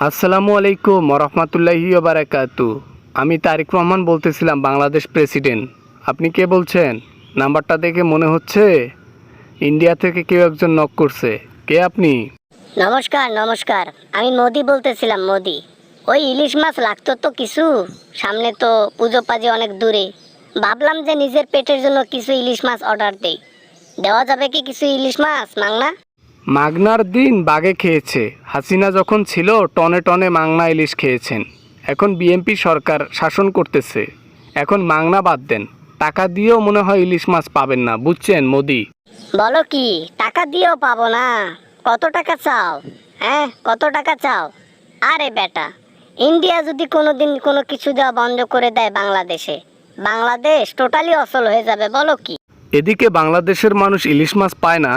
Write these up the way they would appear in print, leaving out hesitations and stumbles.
আসসালামু আলাইকুম রহমতুল্লাহি বারাকাতু। আমি তারিক রহমান বলতেছিলাম, বাংলাদেশ প্রেসিডেন্ট। আপনি কে বলছেন? নাম্বারটা দেখে মনে হচ্ছে ইন্ডিয়া থেকে কেউ একজন নক করছে। কে আপনি? নমস্কার নমস্কার, আমি মোদি বলতেছিলাম। মোদি, ওই ইলিশ মাছ লাগতো তো কিছু, সামনে তো পুজো পাজে অনেক দূরে। ভাবলাম যে নিজের পেটের জন্য কিছু ইলিশ মাছ অর্ডার দেই। দেওয়া যাবে কি কিছু ইলিশ মাছ মাংনা? মাগনার দিন বাগে খেয়েছে। হাসিনা যখন ছিল টনে টনে মাংনা ইলিশ খেয়েছেন। এখন বিএনপি সরকার শাসন করতেছে, এখন মাংনা বাদ দেন। টাকা দিয়েও মনে হয় ইলিশ মাছ পাবেন না, বুঝছেন মোদি? বলো কি, টাকা দিয়েও পাবো না? কত টাকা চাও? হ্যাঁ, কত টাকা চাও? আরে বেটা, ইন্ডিয়া যদি কোনোদিন কোনো কিছু দেওয়া বন্ধ করে দেয় বাংলাদেশে, বাংলাদেশ টোটালি অচল হয়ে যাবে। বলো কি? এদিকে বাংলাদেশের মানুষ ইলিশ মাছ পায় না,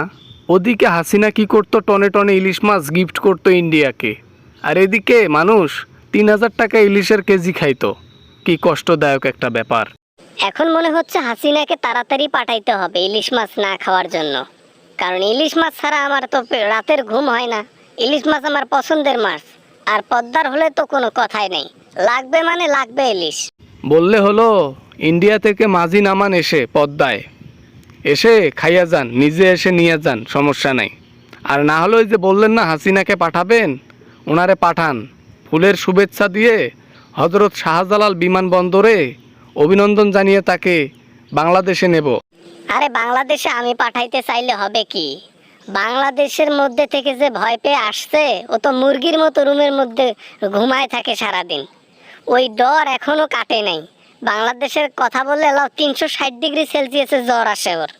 ওদিকে হাসিনা কি করতো, টনে টনে ইলিশ মাছ গিফট করতো ইন্ডিয়াকে। আর এদিকে মানুষ 3,000 টাকা ইলিশের কেজি খাইতো। কি কষ্টদায়ক একটা ব্যাপার। এখন মনে হচ্ছে হাসিনাকে তাড়াতাড়ি পাঠাইতে হবে ইলিশ মাছ না খাওয়ার জন্য। কারণ ইলিশ মাছ ছাড়া আমার তো রাতের ঘুম হয় না। ইলিশ মাছ আমার পছন্দের মাছ, আর পদ্মার হলে তো কোনো কথাই নেই, লাগবে মানে লাগবে ইলিশ। বললে হলো, ইন্ডিয়া থেকে মাঝি নামান এসে পদ্মায় এসে খাইয়া যান, নিজে এসে নিয়ে যান, সমস্যা নাই। আর না হলে ওই যে বললেন না হাসিনাকে পাঠাবেন, ওনারে পাঠান। ফুলের শুভেচ্ছা দিয়ে হজরত শাহজালাল বিমানবন্দরে অভিনন্দন জানিয়ে তাকে বাংলাদেশে নেব। আরে বাংলাদেশে আমি পাঠাইতে চাইলে হবে কি? বাংলাদেশের মধ্যে থেকে যে ভয় পেয়ে আসছে, ও তো মুরগির মতো রুমের মধ্যে ঘুমায় থাকে সারাদিন। ওই ডর এখনো কাটে নাই। বাংলাদেশের কথা বললে 360 ডিগ্রি সেলসিয়াসে জ্বর আসে ওর।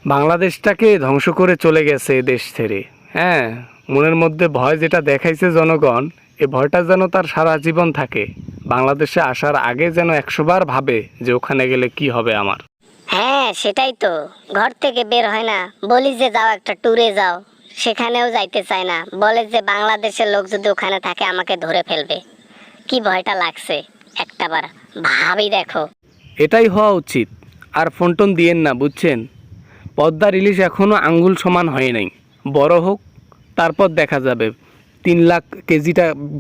বাংলাদেশটাকে ধ্বংস করে চলে গেছে এ দেশ ছেড়ে। হ্যাঁ, মনের মধ্যে ভয় যেটা দেখাইছে জনগণ, এ ভয়টা যেন তার সারা জীবন থাকে। বাংলাদেশে আসার আগে যেন 100 বার ভাবে যে ওখানে গেলে কি হবে আমার। হ্যাঁ সেটাই তো, ঘর থেকে বের হয় না। বলি যে যাও একটা ট্যুরে যাও, সেখানেও যাইতে চায় না। বলে যে বাংলাদেশের লোক যদি ওখানে থাকে আমাকে ধরে ফেলবে। কি ভয়টা লাগছে একটাবার ভাবি দেখো। এটাই হওয়া উচিত। আর ফোনটোন দিয়েন না, বুঝছেন? পদ্মার ইলিশ এখনও আঙ্গুল সমান হয় নাই। বড় হোক, তারপর দেখা যাবে 3 লাখ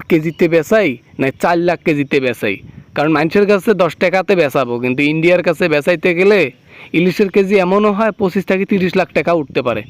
কেজিতে বেচাই না 4 লাখ কেজিতে বেচাই। কারণ মানুষের কাছে 10 টাকাতে বেচাবো, কিন্তু ইন্ডিয়ার কাছে বেচাইতে গেলে ইলিশের কেজি এমনও হয় 25 থেকে 30 লাখ টাকা উঠতে পারে।